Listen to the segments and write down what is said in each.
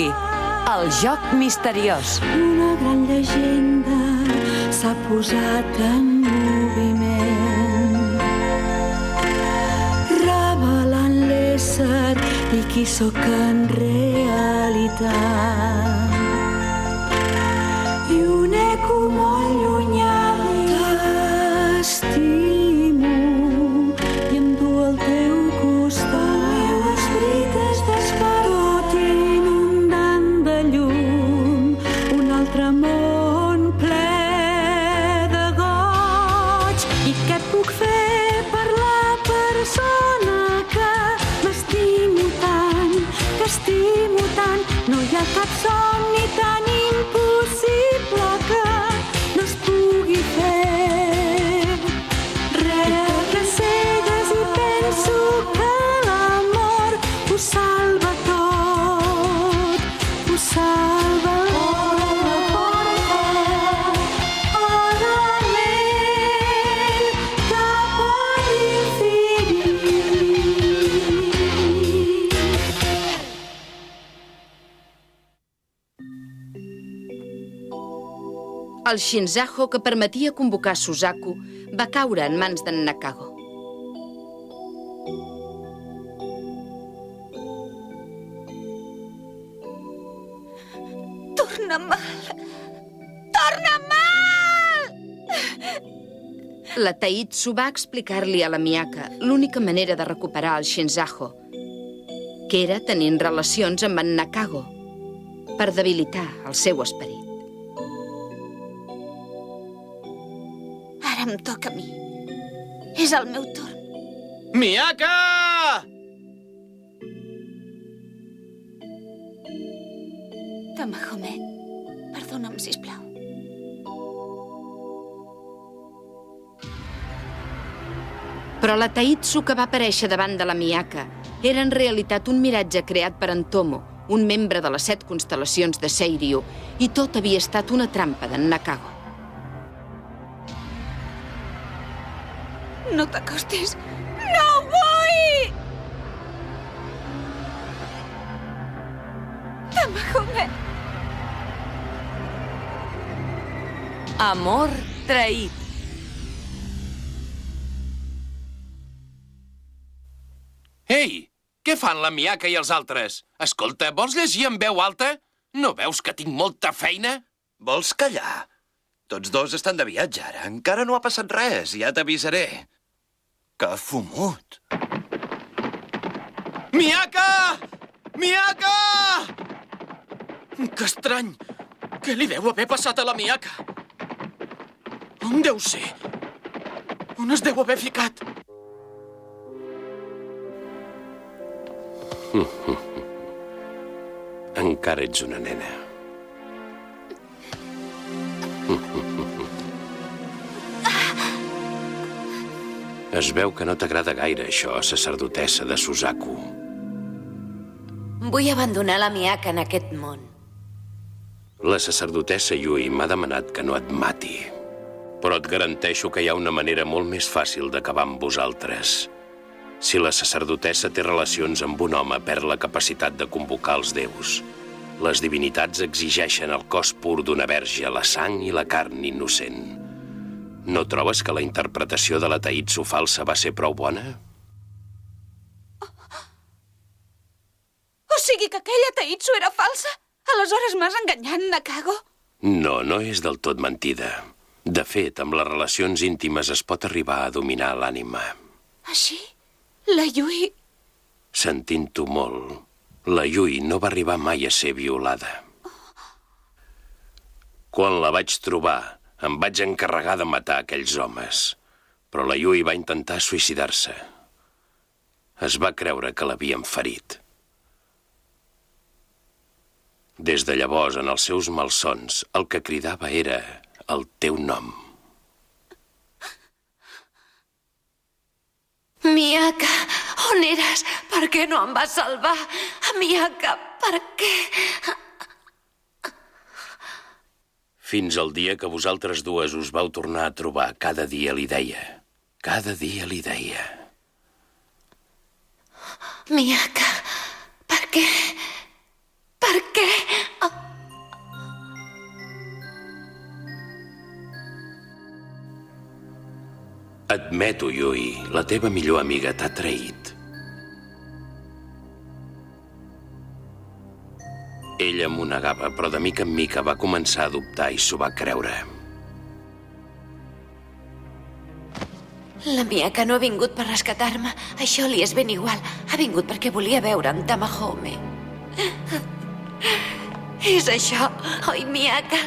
Boogie, el joc misteriós. Una gran llegenda s'ha posat en moviment, revelant l'ésser i qui sóc en realitat. I un eco molt llunyà t'estimo i em du al teu costat. Meu esperit es desperta tot inundant de llum, un altre món ple de goig. I què et puc fer per la persona que m'estimo tant, que estimo tant? No hi ha cap somni tan impossible que no es pugui fer. Rebre cegues i penso que l'amor ho salva tot, ho salva cap a l'infinit. El Shinzaho que permetia convocar Suzaku va caure en mans d'en Nakago. Torna mal! Torna mal! La Taitsu va explicar-li a la Miyaka l'única manera de recuperar el Shinzaho, que era tenint relacions amb en Nakago per debilitar el seu esperit. Ara em toca a mi. És el meu torn. Miyaka! Tamahomet, perdona'm, sisplau. Però la Taitsu que va aparèixer davant de la Miyaka era en realitat un miratge creat per en Tomo, un membre de les 7 constel·lacions de Seiryu, i tot havia estat una trampa d'en Nakago. No t'acostis. No vull! Tamahomet. Amor traït. Ei, què fan la Miyaka i els altres? Escolta, vols llegir en veu alta? No veus que tinc molta feina? Vols callar? Tots dos estan de viatge ara. Encara no ha passat res, ja t'avisaré. Que fumut. Miyaka! Miyaka! Que estrany. Què li deu haver passat a la Miyaka? On deu ser? On es deu haver ficat? Encara ets una nena. Es veu que no t'agrada gaire això, sacerdotessa de Suzaku. Vull abandonar la Miyaka en aquest món. La sacerdotessa Yui m'ha demanat que no et mati. Però et garanteixo que hi ha una manera molt més fàcil d'acabar amb vosaltres. Si la sacerdotessa té relacions amb un home, perd la capacitat de convocar els déus. Les divinitats exigeixen el cos pur d'una verge, la sang i la carn innocent. No trobes que la interpretació de la Taitsu falsa va ser prou bona? O sigui que aquella Taitsu era falsa? Aleshores m'has enganyat, Nakago? No, no és del tot mentida. De fet, amb les relacions íntimes es pot arribar a dominar l'ànima. Així? La Yui... Sentint-ho molt, la Yui no va arribar mai a ser violada. Quan la vaig trobar, em vaig encarregar de matar aquells homes. Però la Yui va intentar suïcidar-se. Es va creure que l'havien ferit. Des de llavors, en els seus malsons, el que cridava era el teu nom. Miyaka, on eres? Per què no em vas salvar? Miyaka, per què? Fins al dia que vosaltres dues us vau tornar a trobar, cada dia li deia. Cada dia li deia. Miyaka, per què? Per què? Admeto, Yui, la teva millor amiga t'ha traït. Ella m'ho negava, però de mica en mica va començar a dubtar i s'ho va creure. La Miyaka no ha vingut per rescatar-me. Això li és ben igual. Ha vingut perquè volia veure amb Tamahome. És això, oi, Miyaka?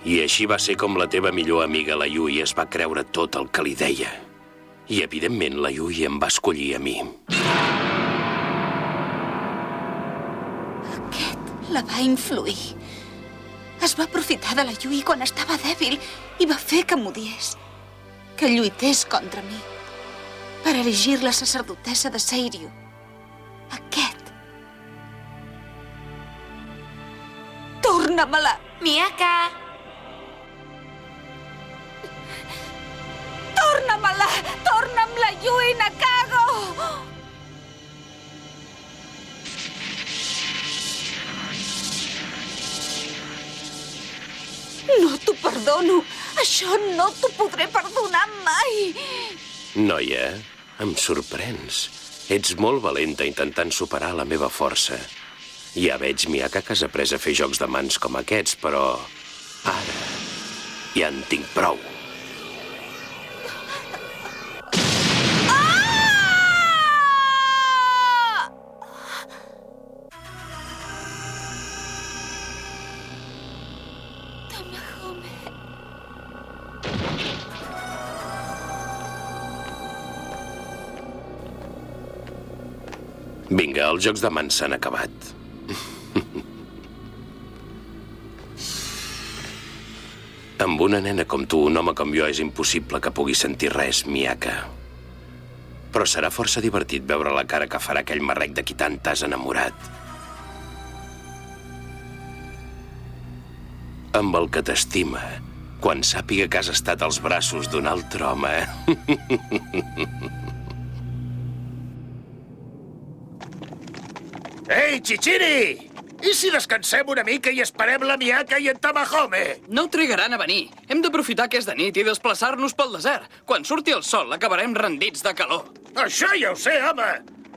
I així va ser com la teva millor amiga, la Yui, es va creure tot el que li deia. I, evidentment, la Yui em va escollir a mi. La va influir. Es va aprofitar de la Yui quan estava dèbil i va fer que m'odiés. Que lluités contra mi. Per erigir la sacerdotessa de Seiryu. Aquest. Torna-me-la! Miyaka! Torna-me-la! Torna'm la Yui Nakago! No t'ho perdono. Això no t'ho podré perdonar mai. Noia, em sorprens. Ets molt valenta intentant superar la meva força. Ja veig, Miyaka, que has après a fer jocs de mans com aquests, però ara ja en tinc prou. Vinga, els jocs de mans s'han acabat. Amb una nena com tu, un home com jo, és impossible que pugui sentir res, Miyaka. Però serà força divertit veure la cara que farà aquell marrec de qui tant t'has enamorat. Amb el que t'estima, quan sàpiga que has estat als braços d'un altre home. Ei, Chichiri! I si descansem una mica i esperem la Miyaka i en Tamahome? No trigaran a venir. Hem d'aprofitar que és de nit i desplaçar-nos pel desert. Quan surti el sol acabarem rendits de calor. Això ja ho sé, home!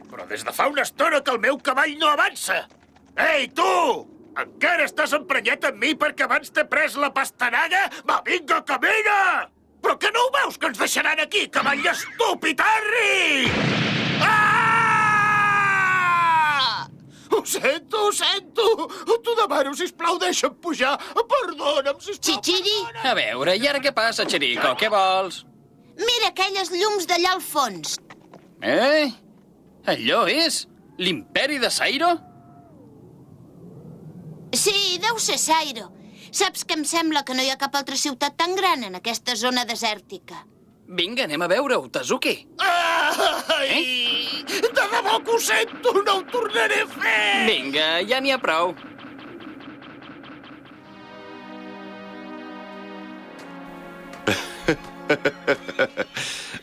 Però des de fa una estona que el meu cavall no avança. Ei, tu! Encara estàs emprenyat amb mi perquè abans t'he pres la pastanaga? Va, vinga, camina! Però que no ho veus que ens deixaran aquí, cavall estúpid, Harry! Ah! Ho sento! T'ho demano, sisplau, deixa'm pujar. Perdona'm, sisplau. Chichiri? A veure, i ara què passa, Chirico? Què vols? Mira aquelles llums d'allà al fons. Allò és l'imperi de Sairo? Sí, deu ser Sairo. Saps que em sembla que no hi ha cap altra ciutat tan gran en aquesta zona desèrtica. Vinga, anem a veure-ho, Tazuki. Ai! De debò que ho sento, no ho tornaré a fer! Vinga, ja n'hi ha prou.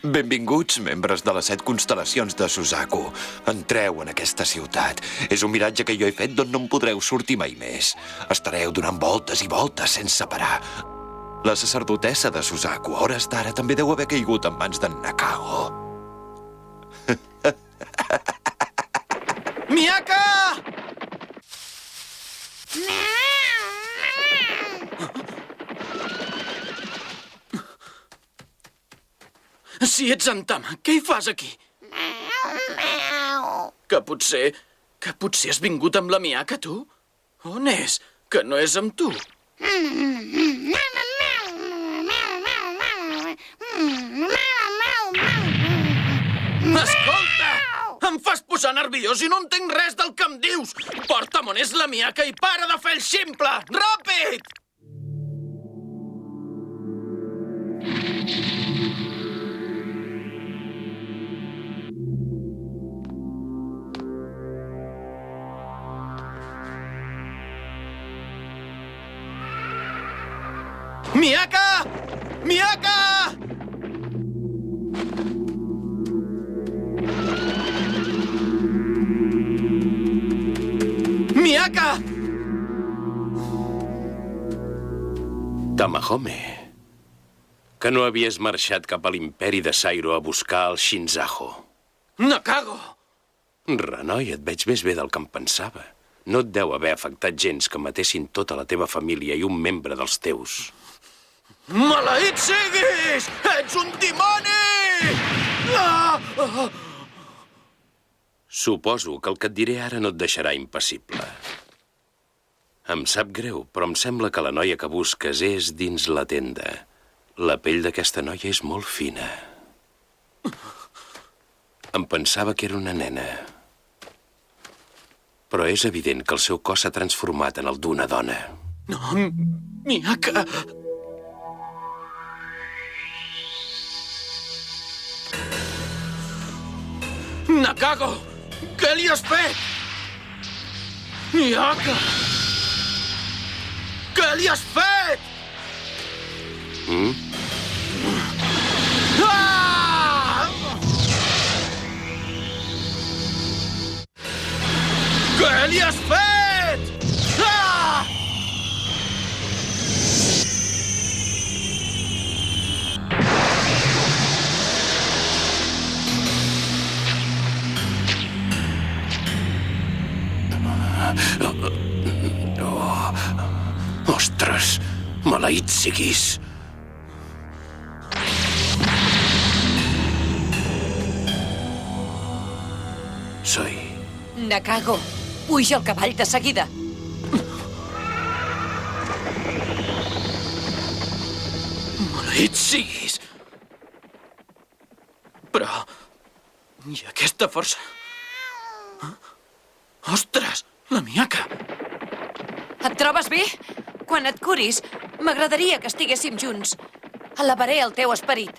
Benvinguts, membres de les 7 constel·lacions de Suzaku. Entreu en aquesta ciutat. És un miratge que jo he fet d'on no en podreu sortir mai més. Estareu donant voltes i voltes sense parar. La sacerdotessa de Suzaku, a hores d'ara, també deu haver caigut en mans d'en Nakago. Miyaka! Si ets en Tama, què hi fas aquí? Que potser has vingut amb la Miyaka, tu? On és? Que no és amb tu. Escolta! Em fas posar nerviós i no entenc res del que em dius! Porta'm on és la Miyaka i para de fer el ximple! Ràpid! Miyaka! Miyaka! Miyaka! Tamahome, que no havies marxat cap a l'imperi de Sairo a buscar el Shinzaho. Nakago! Renoi, et veig més bé del que em pensava. No et deu haver afectat gens que matessin tota la teva família i un membre dels teus. Maleït siguis! Ets un dimoni! Suposo que el que et diré ara no et deixarà impassible. Em sap greu, però em sembla que la noia que busques és dins la tenda. La pell d'aquesta noia és molt fina. Em pensava que era una nena. Però és evident que el seu cos s'ha transformat en el d'una dona. No, Miyaka... Nakago! Què li has fet? Miyaka! Què li has fet? Ah! Què li has fet? Ah! Ostres, maleït siguis. Soy... Nakago, puja al cavall de seguida. Maleït siguis! Però... I aquesta força... Ostres, la Miyaka! Et trobes bé? Quan et curis, m'agradaria que estiguéssim junts. Elevaré el teu esperit.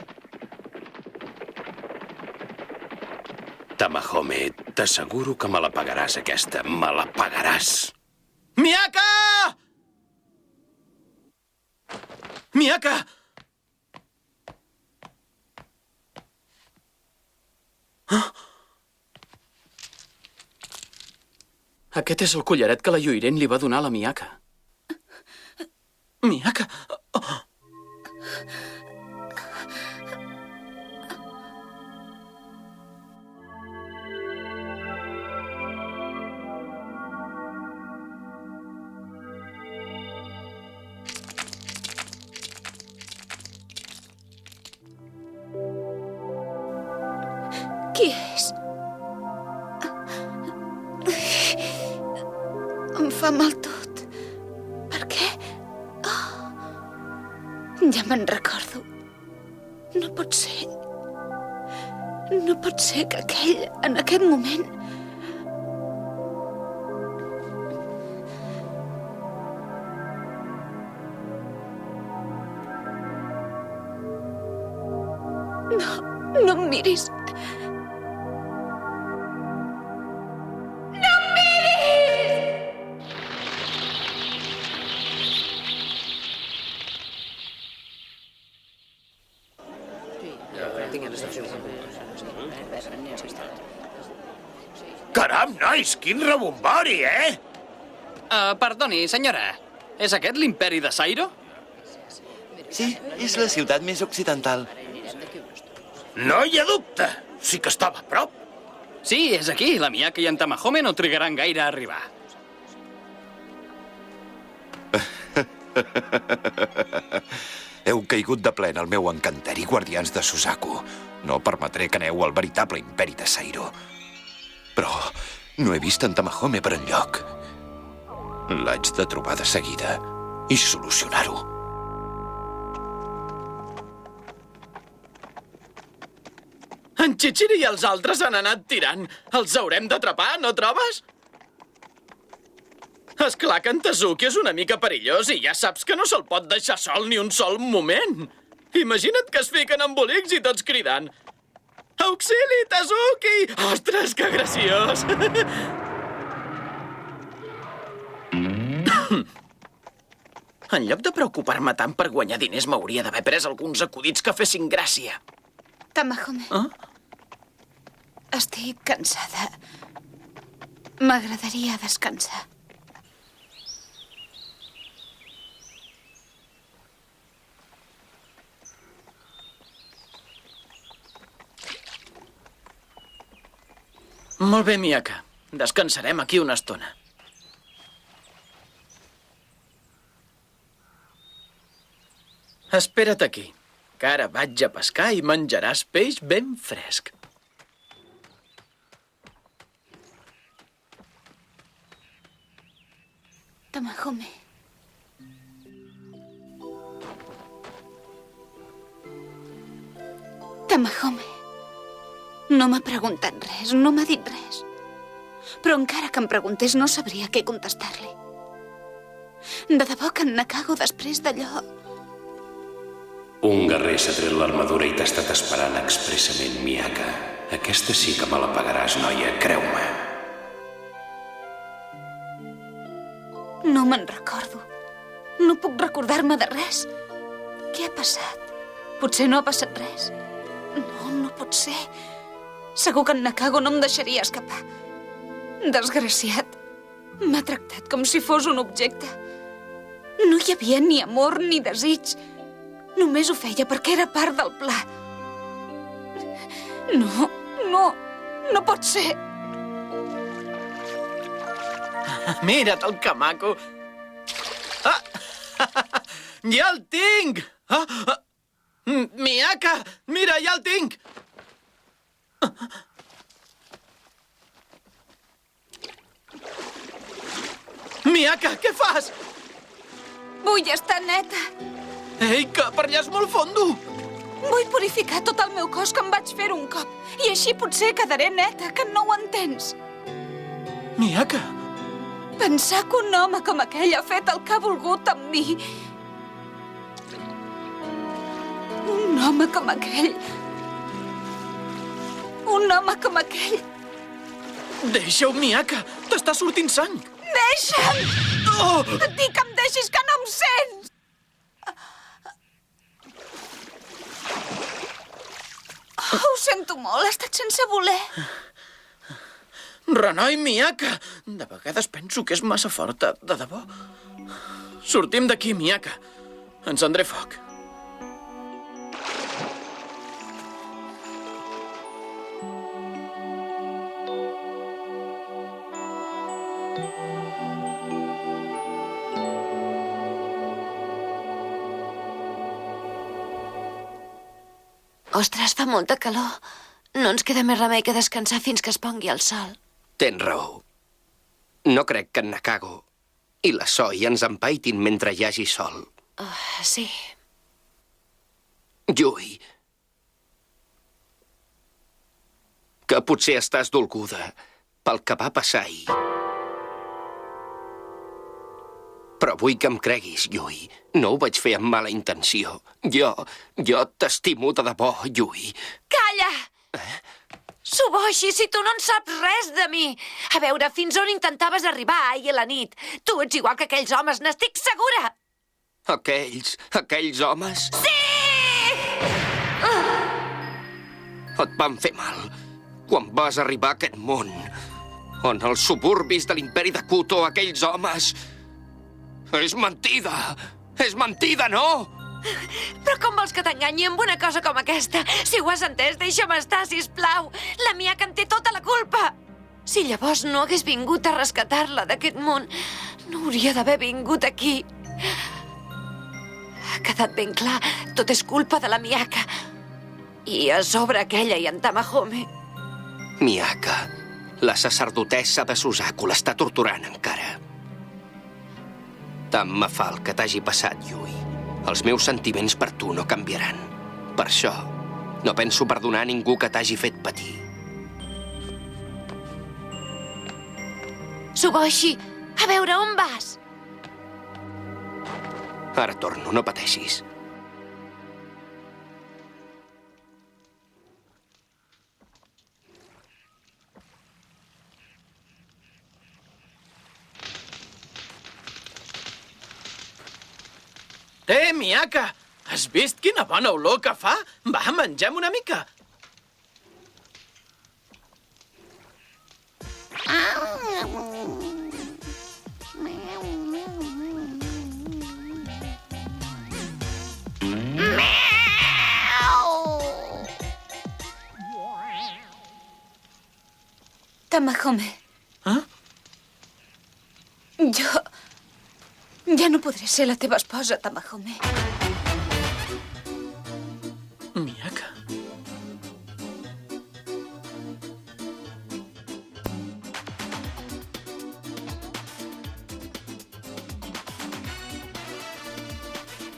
Tamahome, t'asseguro que me la pagaràs, aquesta. Me la pagaràs. Miyaka! Miyaka! Ah? Aquest és el collaret que la Yuiren li va donar a la Miyaka. Miyaka! Oh. Qui és? Em fa mal tot. Per què? Oh, ja me'n recordo. No pot ser. No pot ser que aquell, en aquest moment... No, no em miris. Caram, nois, quin rebombori, eh? Perdoni, senyora. És aquest l'imperi de Sairo? Sí, és la ciutat més occidental. No hi ha dubte. Sí que estava a prop. Sí, és aquí. La Miyaka i en Tamahome no trigaran gaire a arribar. Heu caigut de ple en el meu encanteri, guardians de Suzaku. No permetré que aneu al veritable imperi de Sairo. Però no he vist en Tamahome per enlloc. L'haig de trobar de seguida i solucionar-ho. En Chichiri i els altres han anat tirant. Els haurem d'atrapar, no trobes? És clar que en Tezuki és una mica perillós i ja saps que no se'l pot deixar sol ni un sol moment. Imagina't que es fiquen embolics i tots cridant. Auxili, Tezuki! Ostres, que graciós! En lloc de preocupar-me tant per guanyar diners, m'hauria d'haver pres alguns acudits que fessin gràcia. Tamahome. Estic cansada. M'agradaria descansar. Molt bé, Miaka. Descansarem aquí una estona. Espera't aquí, que ara vaig a pescar i menjaràs peix ben fresc. Tamahome. Tamahome. No m'ha preguntat res, no m'ha dit res. Però encara que em preguntés no sabria què contestar-li. De debò que en Nakago després d'allò... Un guerrer s'ha tret l'armadura i t'ha estat esperant expressament, Miaka. Aquesta sí que me la pagaràs, noia, creu-me. No me'n recordo. No puc recordar-me de res. Què ha passat? Potser no ha passat res. No, no pot ser. Segur que en Nakago no em deixaria escapar. Desgraciat. M'ha tractat com si fos un objecte. No hi havia ni amor ni desig. Només ho feia perquè era part del pla. No pot ser. Mira't el que maco. Ah! Ja el tinc! Miaka, mira, ja el tinc! Miaka, què fas? Vull estar neta. Ei, que per allà és molt fondo. Vull purificar tot el meu cos que em vaig fer un cop. I així potser quedaré neta, que no ho entens. Miaka. Pensar que un home com aquell ha fet el que ha volgut amb mi. Un home com aquell. Un home com aquell. Deixa-ho, Miaka. T'està sortint sang. Deixa'm! Oh! Et dic que em deixis, que no em sents! Oh, ho sento molt, ha estat sense voler. Renoi, Miaka. De vegades penso que és massa forta, de debò. Sortim d'aquí, Miaka. Encendré foc. Ostres, fa molta calor. No ens queda més remei que descansar fins que es pongui el sol. Tens raó. No crec que en Nakago i la Soi ens empaitin mentre hi hagi sol. Sí. Yui, que potser estàs dolguda pel que va passar ahir. Però vull que em creguis, Yui. No ho vaig fer amb mala intenció. Jo t'estimo de debò, Yui. Calla! Suboshi, si tu no en saps res de mi. A veure, fins on intentaves arribar ahir a la nit? Tu ets igual que aquells homes, n'estic segura! Aquells homes? Sí! Et van fer mal quan vas arribar a aquest món, on els suburbis de l'imperi de Kuto, aquells homes... És mentida, no? Però com vols que t'enganyi amb una cosa com aquesta? Si ho has entès, deixa'm estar, sisplau. La Miaka en té tota la culpa. Si llavors no hagués vingut a rescatar-la d'aquest món, no hauria d'haver vingut aquí. Ha quedat ben clar, tot és culpa de la Miaka. I a sobre aquella i en Tamahome. Miaka, la sacerdotessa de Suzaku l'està torturant encara. Tant me fa el que t'hagi passat, Yui. Els meus sentiments per tu no canviaran. Per això, no penso perdonar ningú que t'hagi fet patir. Suboshi, a veure, on vas? Ara torno, no pateixis. Miaka! Has vist quina bona olor que fa? Va, mengem una mica. Tamahome. Jo ja no podré ser la teva esposa, Tamahome. Miyaka.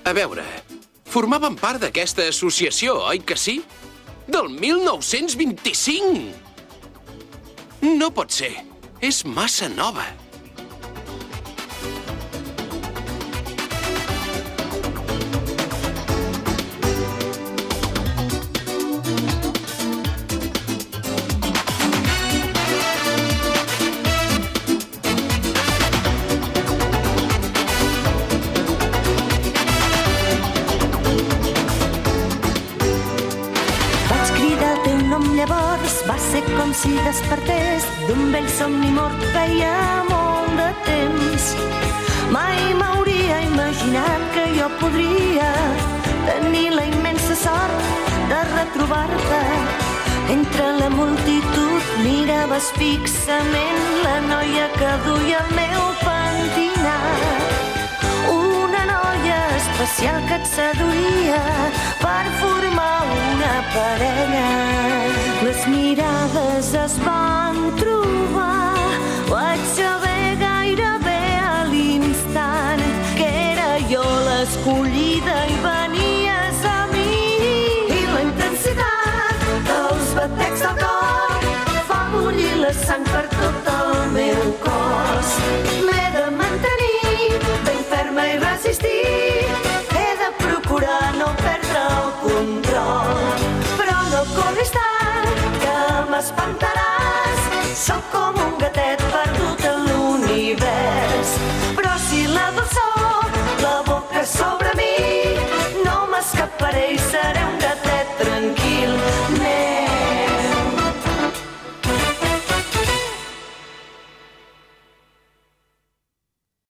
A veure, formaven part d'aquesta associació, oi que sí? Del 1925! No pot ser. És massa nova. Va ser com si despertés d'un vell somni mort feia molt de temps. Mai m'hauria imaginat que jo podria tenir la immensa sort de retrobar-te. Entre la multitud miraves fixament la noia que duia el meu pentinat. Una noia especial que et seduïa per formar una parella. Les mirades es van trobar